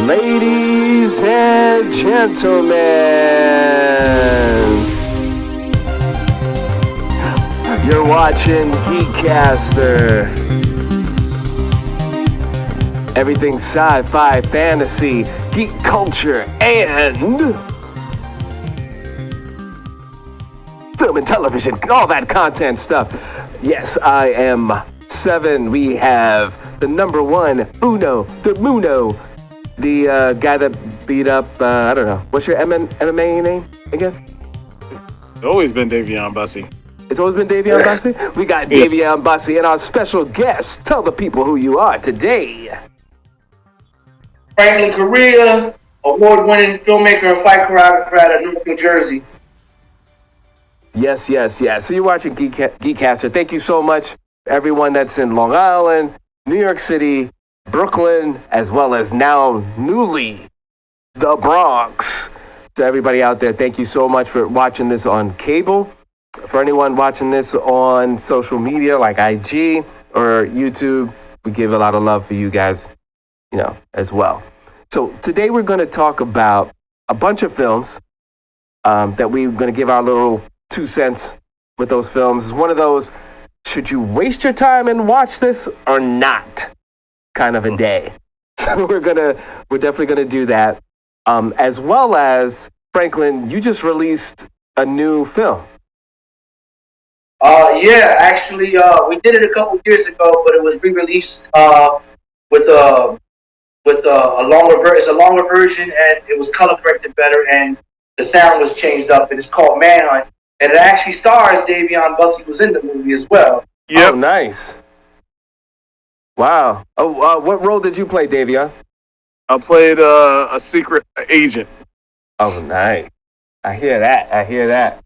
Ladies and gentlemen, you're watching GEEKCASTER. Everything sci-fi, fantasy, geek culture, and film and television, all that content stuff. Yes, I am Seven. We have the number one, Uno, the Muno, the guy that beat up, I don't know, what's your MMA name again? It's always been Davion Bussey. It's always been Davion Bussey? We got Davion Bussey and our special guest. Tell the people who you are today. Franklin Korea, award-winning filmmaker and fight choreographer out of New Jersey. Yes. So you're watching GEEKCASTER. Thank you so much, everyone that's in Long Island, New York City, Brooklyn, as well as now newly the Bronx. To everybody out there, thank you so much for watching this on cable. For anyone watching this on social media like IG or YouTube, we give a lot of love for you guys, as well. So today we're going to talk about a bunch of films that we're going to give our little 2 cents with those films. It's one of those, should you waste your time and watch this or not kind of a day. So we're definitely going to do that. As well as, Franklin, you just released a new film. Actually, we did it a couple years ago, but it was re-released with a longer version. It's a longer version, and it was color corrected better, and the sound was changed up. And it's called Manhunt, and it actually stars Davion Bussey, who's in the movie as well. Yep. Oh, nice. Wow. Oh, what role did you play, Davion? I played a secret agent. Oh, nice. I hear that.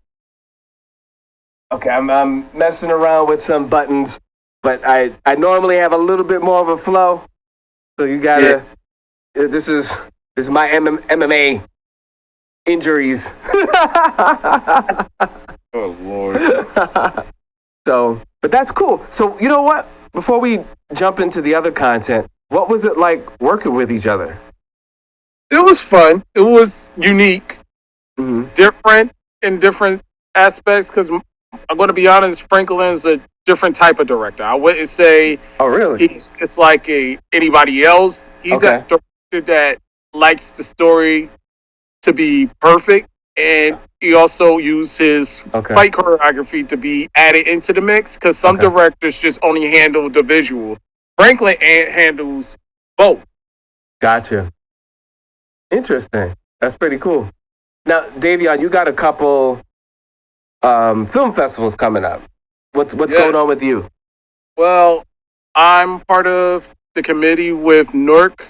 Okay, I'm messing around with some buttons, but I normally have a little bit more of a flow. So you gotta. Yeah. This is my MMA injuries. Oh Lord. But that's cool. So you know what? Before we jump into the other content, what was it like working with each other? It was fun. It was unique, mm-hmm. different aspects. Because I'm going to be honest, Franklin's a different type of director. I wouldn't say. Oh, really? It's like anybody else. He's a director that likes the story to be perfect, and he also uses his fight choreography to be added into the mix. Because some directors just only handle the visual. Franklin handles both. Gotcha. Interesting. That's pretty cool. Now, Davion, you got a couple film festivals coming up. What's going on with you? Well, I'm part of the committee with Newark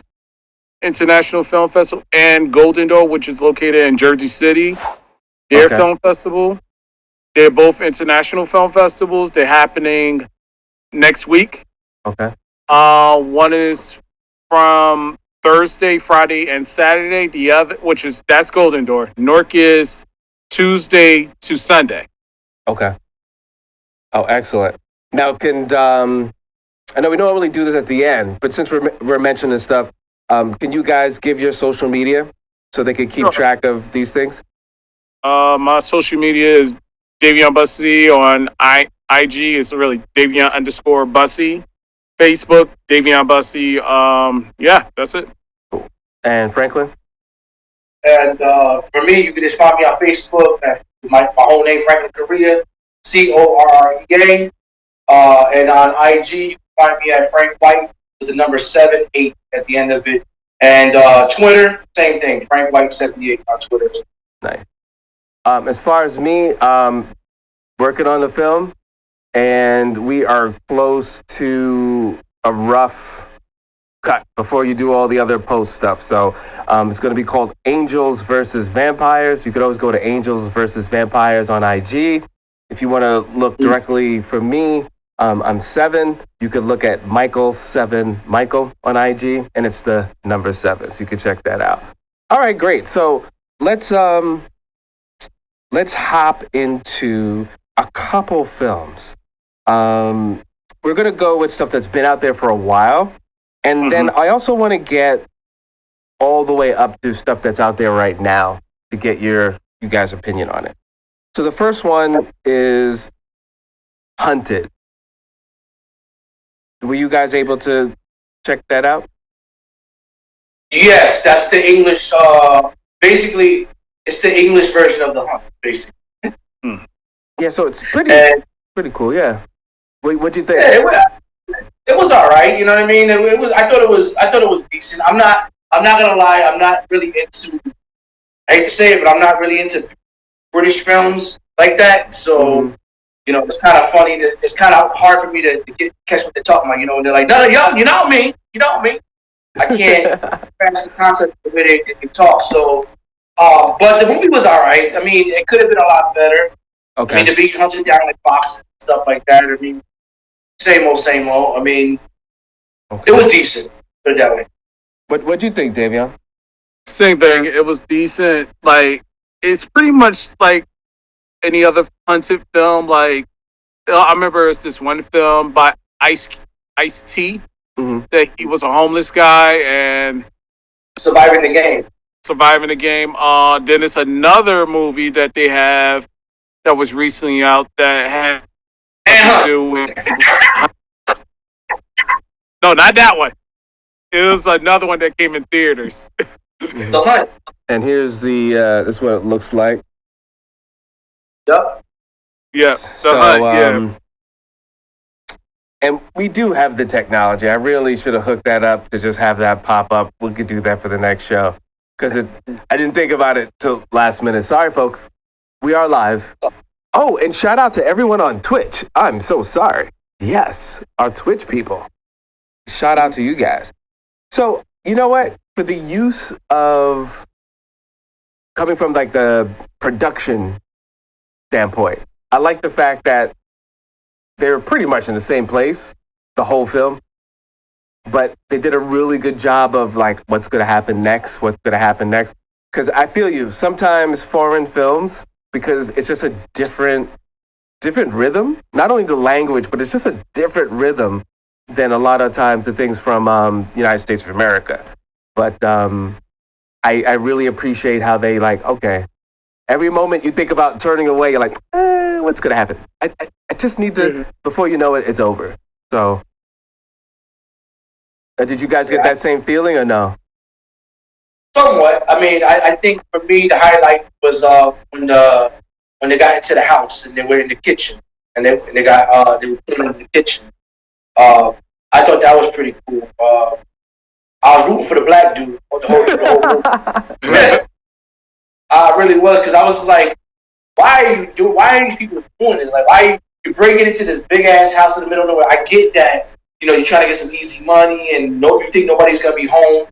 International Film Festival and Golden Door, which is located in Jersey City. Their film festival. They're both international film festivals. They're happening next week. Okay. One is from Thursday, Friday, and Saturday. The other, that's Golden Door. Newark is Tuesday to Sunday. Okay. Oh, excellent. Now, I know we normally do this at the end, but since we're mentioning this stuff, can you guys give your social media so they can keep track of these things? My social media is Davion Bussey on IG. It's really Davion_Bussey. Facebook, Davion Bussey. That's it. Cool. And Franklin? And for me, you can just find me on Facebook at my whole name, Franklin Korea, Correa. And on IG, you can find me at Frank White with the number 78 at the end of it. And Twitter, same thing, Frank White 78 on Twitter. Nice. As far as me, working on the film, and we are close to a rough cut before you do all the other post stuff. So it's going to be called Angels versus Vampires. You could always go to Angels versus Vampires on IG. If you want to look directly for me, I'm Seven. You could look at Michael on IG, and it's the number 7. So you can check that out. All right, great. So let's hop into a couple films. We're going to go with stuff that's been out there for a while. And then I also want to get all the way up to stuff that's out there right now to get you guys' opinion on it. So the first one is Hunted. Were you guys able to check that out? Yes, that's the English. Basically, it's the English version of The Hunt. Basically. Yeah, so it's pretty cool. Yeah. What'd you think? Yeah, it was all right. You know what I mean? It was. I thought it was decent. I'm not gonna lie. I'm not really into. I hate to say it, but I'm not really into British films like that. So, it's kind of funny that it's kind of hard for me to catch what they're talking about. And they're like, no, you know me. I can't grasp the concept of the way they talk. So, but the movie was all right. I mean, it could have been a lot better. Okay. I mean, to be hunted down like boxes and stuff like that. I mean, same old, same old. I mean, It was decent. Put it that way. What'd you think, Davion? Same thing. It was decent. Like, it's pretty much like any other hunted film. Like, I remember it's this one film by Ice-T that he was a homeless guy and surviving the game. Then it's another movie that they have that was recently out that had to do with. No, not that one. It was another one that came in theaters. The Hunt. And here's the this is what it looks like. Yep. Yeah. The Hunt. Yeah. And we do have the technology. I really should have hooked that up to just have that pop up. We could do that for the next show. Because I didn't think about it till last minute. Sorry, folks. We are live. Oh, and shout out to everyone on Twitch. I'm so sorry. Yes, our Twitch people. Shout out to you guys. So, you know what? For the use of coming from like the production standpoint, I like the fact that they're pretty much in the same place, the whole film. But they did a really good job of like what's going to happen next. Because I feel you. Sometimes foreign films, because it's just a different rhythm. Not only the language, but it's just a different rhythm than a lot of times the things from the United States of America. But I really appreciate how they like, okay, every moment you think about turning away, you're like, what's going to happen? I just need to, before you know it, it's over. So, did you guys get that same feeling or no? Somewhat. I mean, I think for me, the highlight was when they got into the house and they were in the kitchen and they were cleaning the kitchen. I thought that was pretty cool. I was rooting for the black dude. The whole I really was, because I was just like, why are these people doing this? Like, why are you breaking into this big ass house in the middle of nowhere? I get that, you're trying to get some easy money and you think nobody's gonna be home,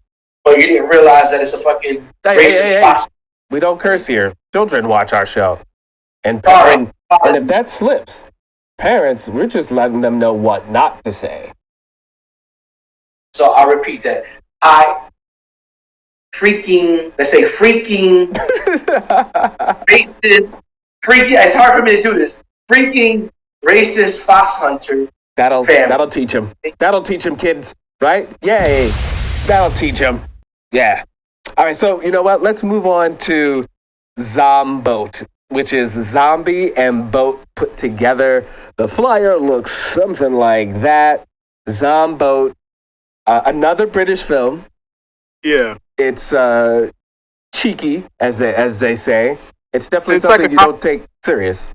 but you didn't realize that it's a fucking racist spot. We don't curse here. Children watch our show. And if that slips, parents, we're just letting them know what not to say. So I'll repeat that. Freaking racist, it's hard for me to do this. Freaking racist fox hunter. That'll teach him. That'll teach him, kids. Right? Yay. That'll teach him. Yeah. All right, so you know what? Let's move on to Zomboat, which is zombie and boat put together. The flyer looks something like that. Zomboat, another British film. Yeah. It's cheeky, as they say. It's definitely something like you don't take serious.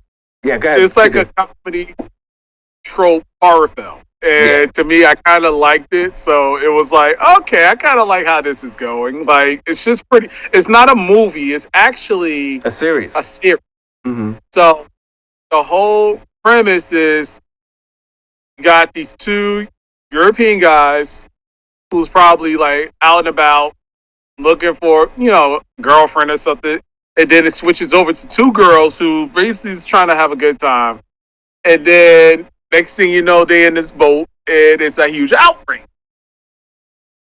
Yeah, go ahead. It's like a comedy trope horror film. And to me, I kind of liked it. So it was like, okay, I kind of like how this is going. Like, it's just pretty. It's not a movie. It's actually a series. Mm-hmm. So the whole premise is you got these two European guys who's probably like out and about looking for, girlfriend or something. And then it switches over to two girls who basically is trying to have a good time. And then next thing you know, they're in this boat and it's a huge outbreak.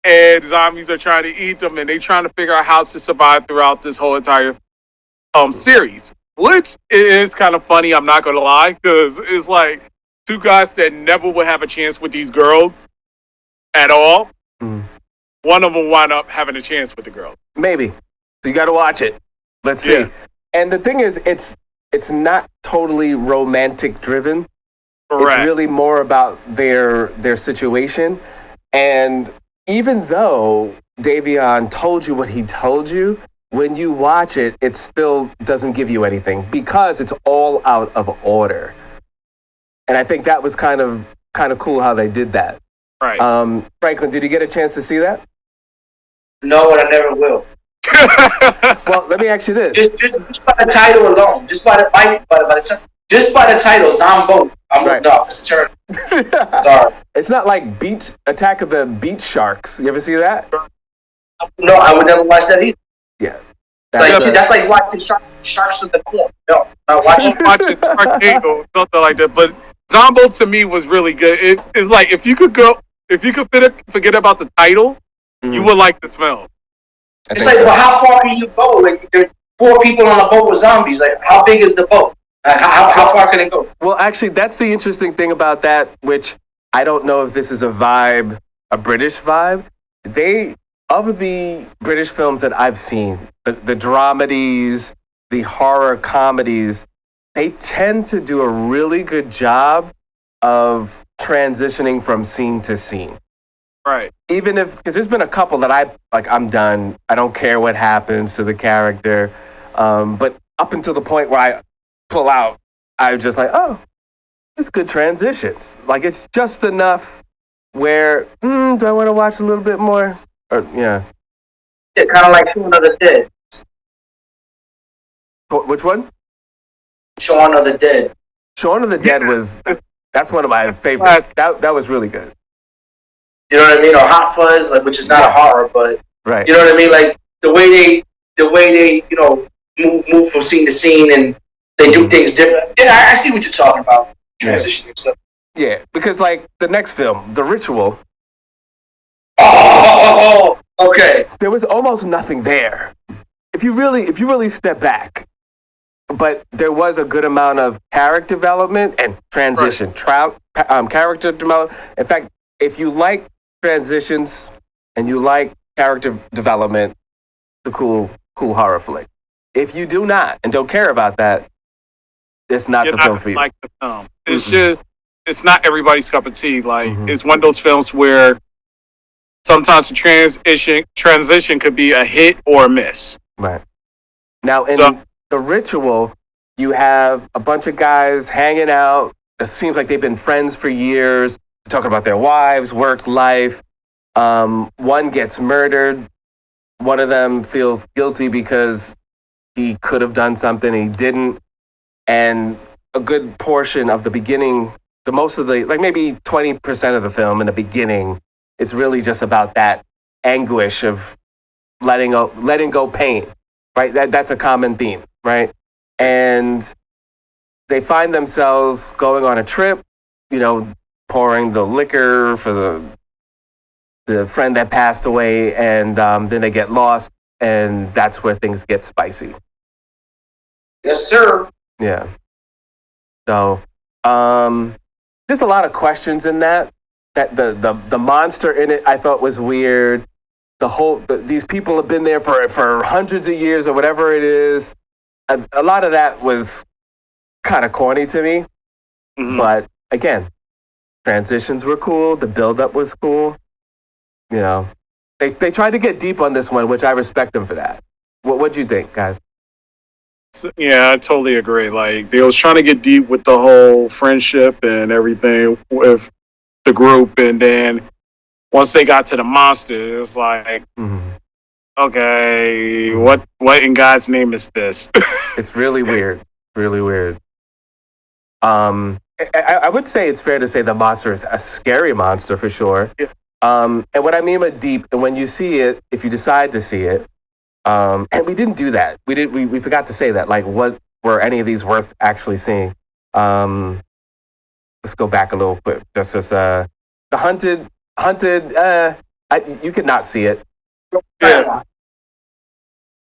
And zombies are trying to eat them and they're trying to figure out how to survive throughout this whole entire series. Which is kind of funny, I'm not going to lie, because it's like two guys that never would have a chance with these girls at all. one of them wind up having a chance with the girl. Maybe. So you got to watch it. Let's see. And the thing is, it's not totally romantic driven. Correct. It's really more about their situation. And even though Davion told you what he told you, when you watch it, it still doesn't give you anything because it's all out of order. And I think that was kind of cool how they did that. Right. Franklin, did you get a chance to see that? No, and I never will. Well, let me ask you this: just by the title alone, just by the title, Zomboat. No, it's a turn. Sorry. It's not like Attack of the Beach Sharks. You ever see that? No, I would never watch that either. Yeah. That's like watching Sharks in the Corn. No, not watching Sharknado, something like that. But Zomboat to me was really good. It's like if you could forget about the title, you would like the smell. It's like, well, how far can you go? Like, there are 4 people on a boat with zombies. Like, how big is the boat? Like, how far can it go? Well, actually, that's the interesting thing about that, which I don't know if this is a British vibe. Of the British films that I've seen, the dramedies, the horror comedies, they tend to do a really good job of transitioning from scene to scene. Right. Even because there's been a couple that I'm done. I don't care what happens to the character. But up until the point where I pull out, I'm just like, oh, it's good transitions. Like, it's just enough where, do I want to watch a little bit more? Yeah, kind of like Shaun of the Dead. Which one? Shaun of the Dead. Shaun of the Dead that's one of my favorites. That was really good. You know what I mean? Or Hot Fuzz, like, which is not a horror, but right. You know what I mean? Like the way they move from scene to scene and they do things different. Yeah, I see what you're talking about. Transitioning stuff. Yeah, because like the next film, The Ritual. Oh, okay. There was almost nothing there. If you really step back, but there was a good amount of character development and transition. Right. Character development. In fact, if you like transitions and you like character development, it's a cool horror flick. If you do not and don't care about that, it's not the film for you. Like the film. It's just, it's not everybody's cup of tea. Like, it's one of those films where sometimes the transition could be a hit or a miss. Right. Now, in The Ritual, you have a bunch of guys hanging out. It seems like they've been friends for years, talking about their wives, work, life. One gets murdered. One of them feels guilty because he could have done something and he didn't. And a good portion of the beginning, maybe 20% of the film in the beginning, it's really just about that anguish of letting go pain, right? That's a common theme, right? And they find themselves going on a trip, pouring the liquor for the friend that passed away, and then they get lost, and that's where things get spicy. Yes, sir. Yeah. So, there's a lot of questions in that. That the monster in it, I thought was weird. These people have been there for hundreds of years or whatever it is. A lot of that was kind of corny to me. But again, transitions were cool. The build-up was cool. They tried to get deep on this one, which I respect them for that. What'd you think, guys? Yeah, I totally agree. Like, they was trying to get deep with the whole friendship and everything with the group, and then once they got to the monster, it's like, okay, what in God's name is this? It's really weird. Really weird. I would say it's fair to say the monster is a scary monster for sure. Yeah. And what I mean by deep, and when you see it, if you decide to see it, and we didn't do that. We forgot to say that. Like, what were any of these worth actually seeing? Let's go back a little quick. Just as the hunted. You could not see it. Yeah.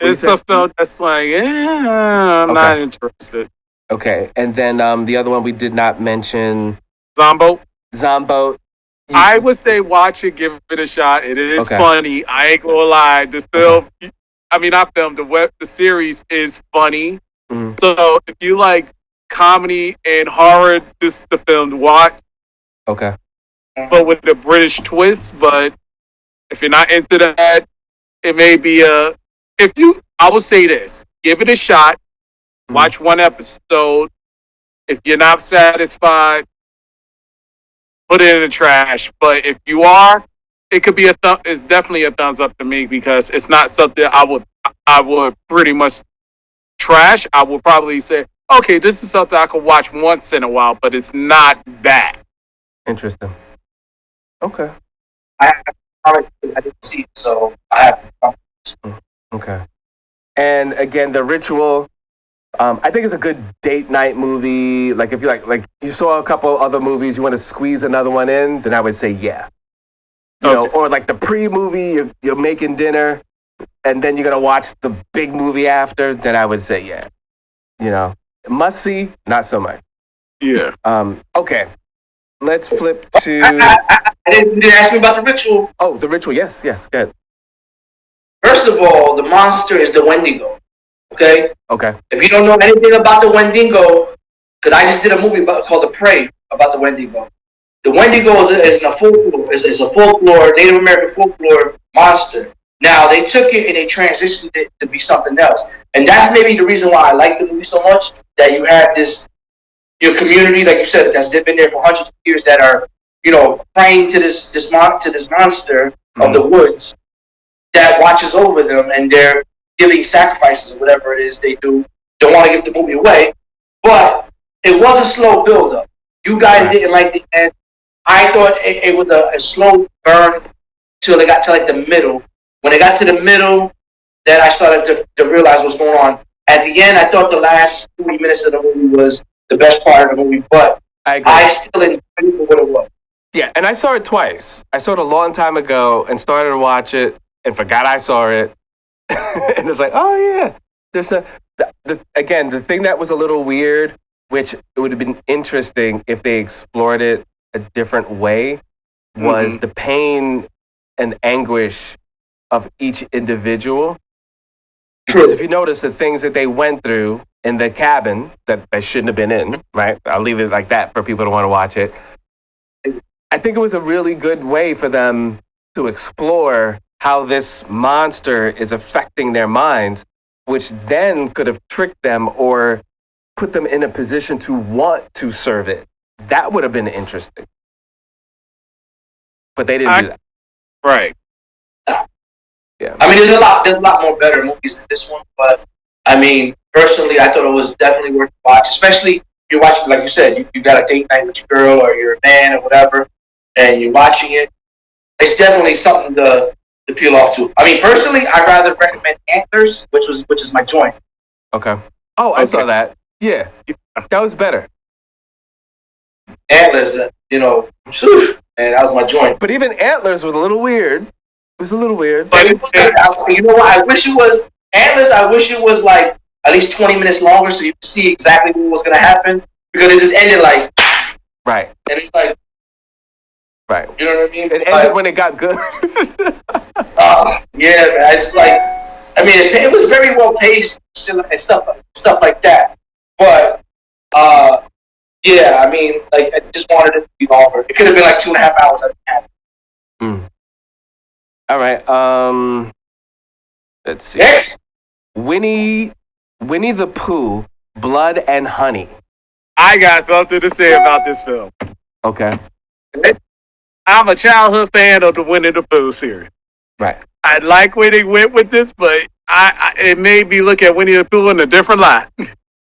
It's stuff that's like, I'm not interested. Okay, and then the other one we did not mention, Zomboat. I would say watch it, give it a shot. It is funny. I ain't gonna lie. The film, not film. The series is funny. Mm-hmm. So if you like comedy and horror, this is the film to watch. Okay. But with a British twist. But if you're not into that, it may be I would say this: give it a shot. Mm-hmm. Watch one episode. If you're not satisfied, put it in the trash. But if you are, it could be it's definitely a thumbs up to me because it's not something I would pretty much trash. I would probably say, okay, this is something I could watch once in a while, but it's not that. Interesting. Okay. I didn't see it, so I have. Okay. And again, The Ritual. I think it's a good date night movie. Like if you like you saw a couple other movies, you want to squeeze another one in, then I would say yeah. You know, or like the pre-movie, you're making dinner, and then you're gonna watch the big movie after. Then I would say yeah. You know, must see, not so much. Yeah. Okay. Let's flip to. I didn't ask me about The Ritual. Oh, The Ritual. Yes. Go ahead. First of all, the monster is the Wendigo. Okay. If you don't know anything about the Wendigo, because I just did a movie called The Prey about the Wendigo. The Wendigo is a folklore, Native American folklore monster. Now they took it and they transitioned it to be something else, and that's maybe the reason why I like the movie so much. That you have your community, like you said, that's been there for hundreds of years that are, praying to this monster of the woods that watches over them, and they're giving sacrifices or whatever it is they do. Don't want to give the movie away, but it was a slow build-up. You guys didn't like the end. I thought it was a slow burn till they got to like the middle. When they got to the middle, then I started to realize what's going on. At the end, I thought the last 40 minutes of the movie was the best part of the movie, but I still enjoyed it for what it was. Yeah, and I saw it twice. I saw it a long time ago and started to watch it and forgot I saw it. And it's like, oh yeah, there's the thing that was a little weird, which it would have been interesting if they explored it a different way, was the pain and anguish of each individual. Because if you notice the things that they went through in the cabin that they shouldn't have been in, right? I'll leave it like that for people to want to watch it. I think it was a really good way for them to explore how this monster is affecting their minds, which then could have tricked them or put them in a position to want to serve it. That would have been interesting. But they didn't do that. Right. Yeah. I mean, there's a lot more better movies than this one, but I mean, personally, I thought it was definitely worth to watch, especially if you're watching, like you said, you got a date night with your girl or your man or whatever, and you're watching it. It's definitely something to peel off to. I mean, personally, I'd rather recommend Antlers, which is my joint. Okay. Oh, I saw that. Yeah, that was better. Antlers, and that was my joint. But even Antlers was a little weird. It was a little weird. But you know what? I wish it was Antlers. I wish it was like at least 20 minutes longer so you could see exactly what was going to happen, because it just ended like right. And it's like right. You know what I mean? It ended when it got good. Yeah, man. It's like, I mean, it was very well paced and stuff like that. But yeah, I mean, like I just wanted it to be longer. It could have been like 2.5 hours. All right. Let's see. Next. Winnie the Pooh, Blood and Honey. I got something to say about this film. Okay. I'm a childhood fan of the Winnie the Pooh series. Right. I like where they went with this, but it made me look at Winnie the Pooh in a different light.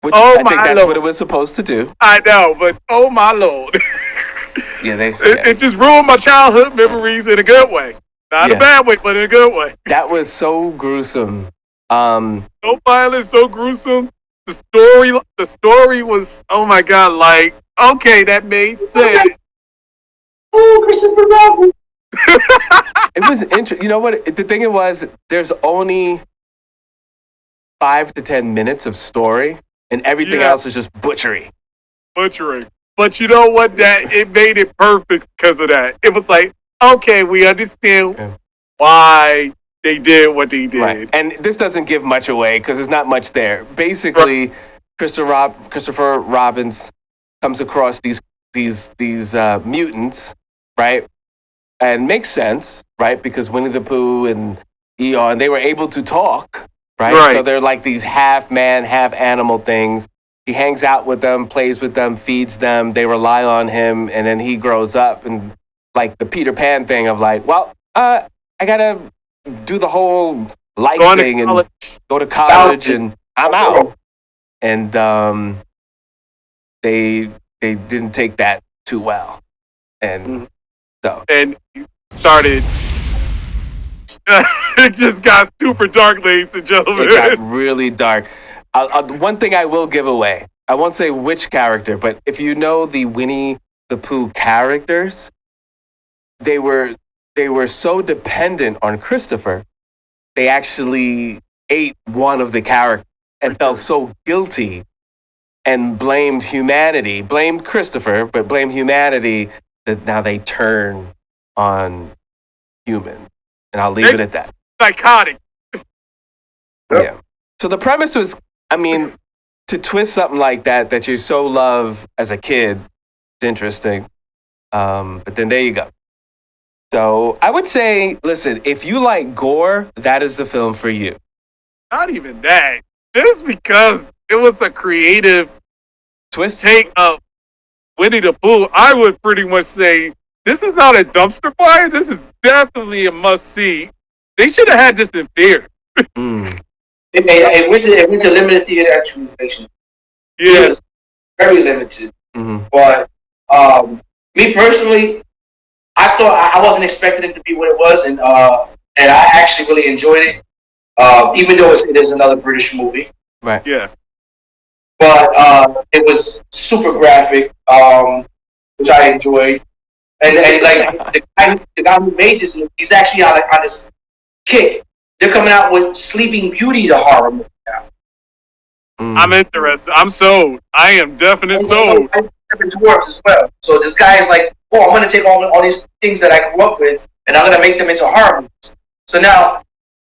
Which I think that's Lord. What it was supposed to do. I know, but oh my Lord. Yeah, it just ruined my childhood memories in a good way. Not a bad way, but in a good way. That was so gruesome. So violent, so gruesome. The story was, oh my God, like, okay, that made sense. Oh, Christopher Robin. It was interesting. You know what? The thing was, there's only 5 to 10 minutes of story, and everything else is just butchery. Butchering. But you know what? That it made it perfect because of that. It was like, okay, we understand why they did what they did. Right. And this doesn't give much away because there's not much there. Basically, Christopher Robbins comes across these mutants, right? And makes sense, right? Because Winnie the Pooh and Eeyore, they were able to talk, right? So they're like these half man, half animal things. He hangs out with them, plays with them, feeds them. They rely on him, and then he grows up and like the Peter Pan thing of like, well, I gotta do the whole life thing and go to college, and I'm out. And they didn't take that too well, and and started. It just got super dark, ladies and gentlemen. It got really dark. One thing I will give away. I won't say which character, but if you know the Winnie the Pooh characters, they were so dependent on Christopher, they actually ate one of the characters and felt so guilty and blamed Christopher, but blamed humanity that now they turn on human. And I'll leave it at that. Psychotic. Yeah. So the premise was, I mean, to twist something like that you so love as a kid, it's interesting. But then there you go. So I would say, listen, if you like gore, that is the film for you. Not even that. Just because it was a creative twist take of Winnie the Pooh, I would pretty much say this is not a dumpster fire. This is definitely a must-see. They should have had this in theater. It went to limited theater execution. Yeah. It was very limited. But me personally, I thought I wasn't expecting it to be what it was, and I actually really enjoyed it. Even though it is another British movie. Right. Yeah. But it was super graphic, which I enjoyed. And like the guy who made this movie, he's actually on this kick. They're coming out with Sleeping Beauty, the horror movie now. I'm interested. I'm sold. I am definitely sold. And dwarves as well. So this guy is like, oh, I'm going to take all these things that I grew up with, and I'm going to make them into horror movies. So now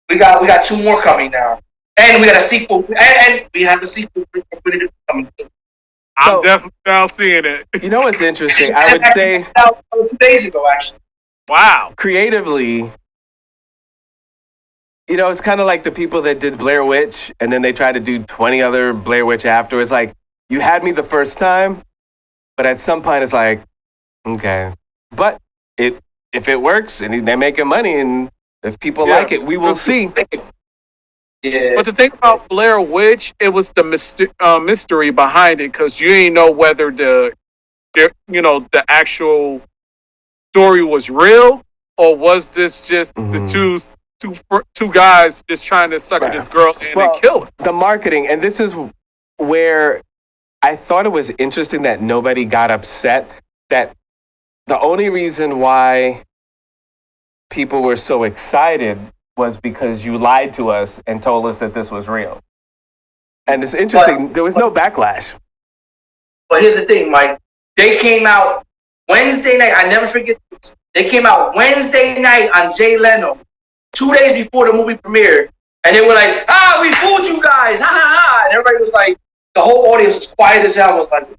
we got two more coming now, and we got a sequel, and we have a sequel coming. I'm definitely now seeing it. You know what's interesting? I would say 2 days ago, actually. Wow. Creatively, you know, it's kind of like the people that did Blair Witch, and then they tried to do 20 other Blair Witch afterwards. Like, you had me the first time, but at some point it's like, okay. But if it works and they're making money and if people like it, we will see. Yeah. But the thing about Blair Witch, it was the mystery behind it, because you didn't know whether the actual story was real, or was this just the two guys just trying to sucker this girl in and kill her. The marketing, and this is where I thought it was interesting that nobody got upset, that the only reason why people were so excited was because you lied to us and told us that this was real. And it's interesting, there was no backlash. But here's the thing, Mike. They came out Wednesday night. I never forget this. They came out Wednesday night on Jay Leno, 2 days before the movie premiered. And they were like, we fooled you guys. Ha, ha, ha. And everybody was like, the whole audience was quiet as hell. Was like,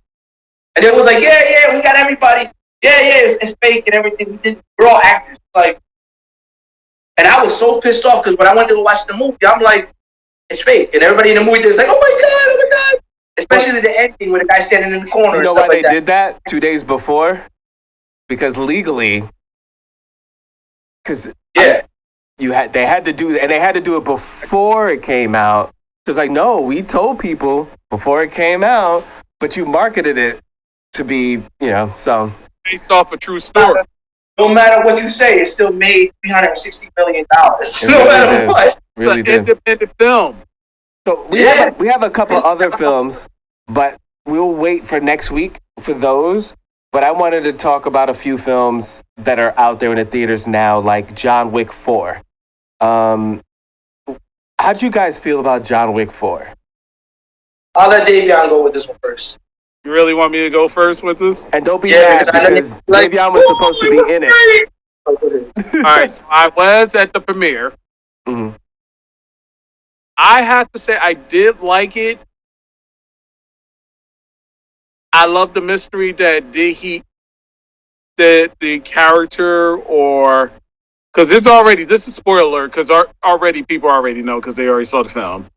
and it was like, yeah, we got everybody. Yeah, it's fake and everything. We're all actors. It's like, and I was so pissed off because when I went to go watch the movie, I'm like, it's fake. And everybody in the movie is like, oh my God. Especially the ending where the guy's standing in the corner. You know why they did that 2 days before? Because legally, they had to do, and they had to do it before it came out. So it's like, no, we told people before it came out, but you marketed it to be, so. Based off a true story. No matter what you say, it still made $360 million. No matter what. Really it's an independent film. So we have a couple other films, but we'll wait for next week for those. But I wanted to talk about a few films that are out there in the theaters now, like John Wick 4. How'd you guys feel about John Wick 4? I'll let Davion go with this one first. You really want me to go first with this? And don't be mad because Davion was supposed to be in it. All right, so I was at the premiere. Mm-hmm. I have to say I did like it. I love the mystery that the character, or because this is spoiler alert, because already people already know because they already saw the film.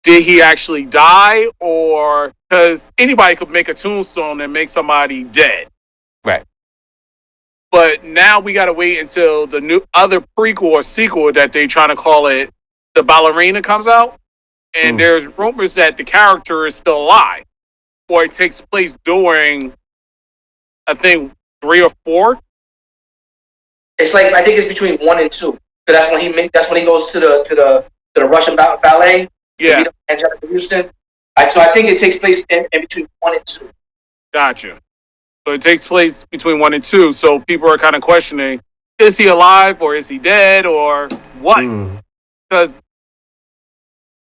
Did he actually die, or because anybody could make a tombstone and make somebody dead, right? But now we got to wait until the new other prequel or sequel that they trying to call it, the ballerina, comes out, and there's rumors that the character is still alive, or it takes place during, I think, 3 or 4. It's like, I think it's between 1 and 2. Because that's when he goes to the Russian ballet. Yeah. Angelica Houston. So I think it takes place in between 1 and 2. Gotcha. So it takes place between 1 and 2. So people are kind of questioning: is he alive, or is he dead, or what? Because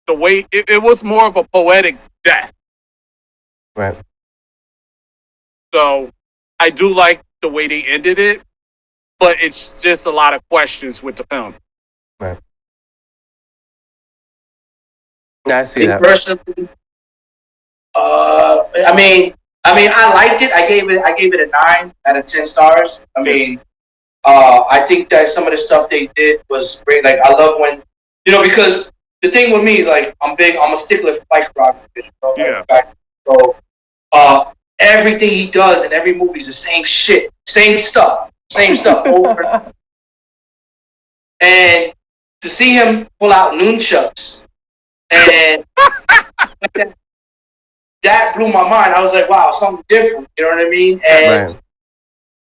the way it was more of a poetic death. Right. So I do like the way they ended it, but it's just a lot of questions with the film. Right. Yeah, I see that. Personally, I mean, I liked it. I gave it a 9 out of 10 stars. I mean, I think that some of the stuff they did was great. Like, I love when, because the thing with me is, like, I'm a stickler for fight choreography. So, everything he does in every movie is the same shit, same stuff over. And to see him pull out nunchucks, and that blew my mind. I was like, wow, something different. You know what I mean? And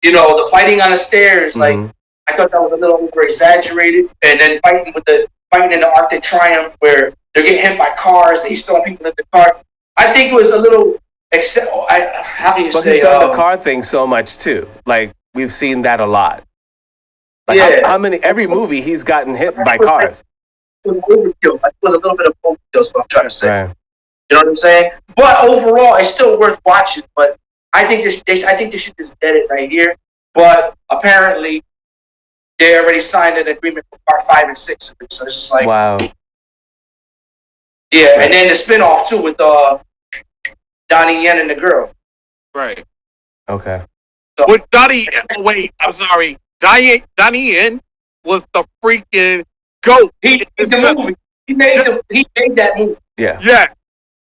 the fighting on the stairs, like, I thought that was a little over exaggerated. And then fighting in the Arctic Triumph, where they're getting hit by cars, and he's throwing people in the car. I think it was a little. How do you say? He's done the car thing so much too. Like, we've seen that a lot. Like, how many? Every movie he's gotten hit by cars. It was overkill. It was a little bit of overkill. Is what I'm trying to say. Right. You know what I'm saying? But overall, it's still worth watching. But I think they should just get it right here. But apparently, they already signed an agreement for part 5 and 6 of it. So it's just like, wow. Yeah, and then the spinoff too with Donnie Yen and the girl. Right. Okay. So, with wait, I'm sorry. Donnie Yen was the freaking GOAT. He made the movie. He made that movie. Yeah. Yeah.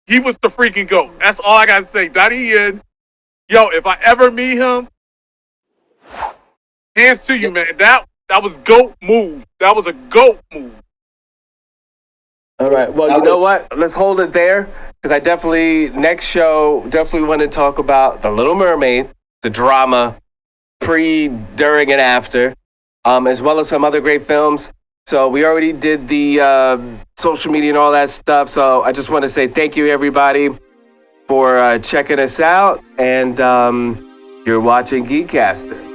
He was the freaking GOAT. That's all I gotta say. Donnie Yen. Yo, if I ever meet him, hands to you, man. That was GOAT move. That was a GOAT move. All right. Well, you know what? Let's hold it there, because next show, want to talk about The Little Mermaid, the drama, pre, during, and after, as well as some other great films. So we already did the social media and all that stuff. So I just want to say thank you, everybody, for checking us out. And you're watching GEEKCASTER.